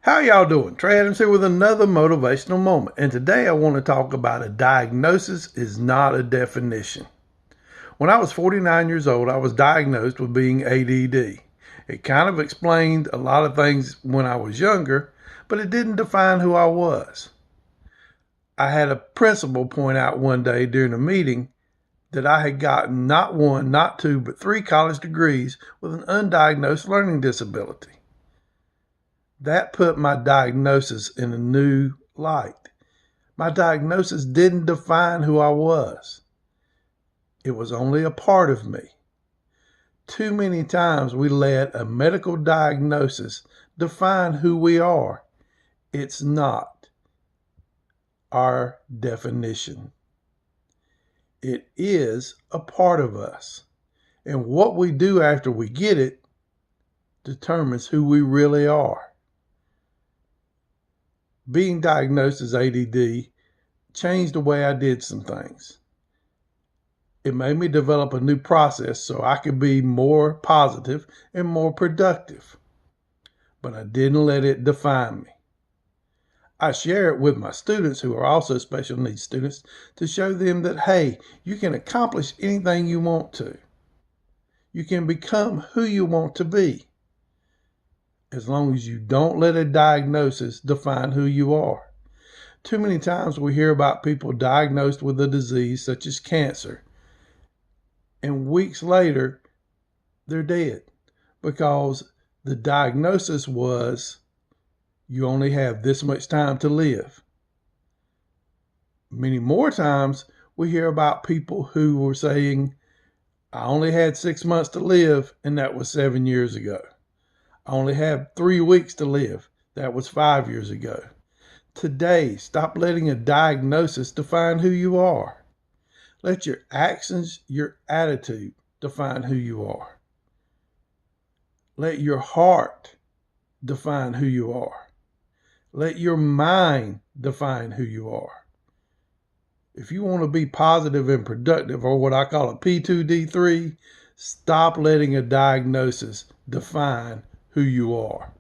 How y'all doing? Trey Adams here with another motivational moment. And today I want to talk about a diagnosis is not a definition. When I was 49 years old, I was diagnosed with being ADD. It kind of explained a lot of things when I was younger, but it didn't define who I was. I had a principal point out one day during a meeting that I had gotten not one, not two, but 3 college degrees with an undiagnosed learning disability. That put my diagnosis in a new light. My diagnosis didn't define who I was. It was only a part of me. Too many times we let a medical diagnosis define who we are. It's not our definition. It is a part of us. And what we do after we get it determines who we really are. Being diagnosed as ADD changed the way I did some things. It made me develop a new process so I could be more positive and more productive. But I didn't let it define me. I share it with my students who are also special needs students to show them that, hey, you can accomplish anything you want to. You can become who you want to be, as long as you don't let a diagnosis define who you are. Too many times we hear about people diagnosed with a disease such as cancer, and weeks later, they're dead because the diagnosis was you only have this much time to live. Many more times we hear about people who were saying, I only had 6 months to live, and that was 7 years ago. I only have 3 weeks to live. That was 5 years ago. Today, stop letting a diagnosis define who you are. Let your actions, your attitude define who you are. Let your heart define who you are. Let your mind define who you are. If you want to be positive and productive, or what I call a P2D3, stop letting a diagnosis define who you are.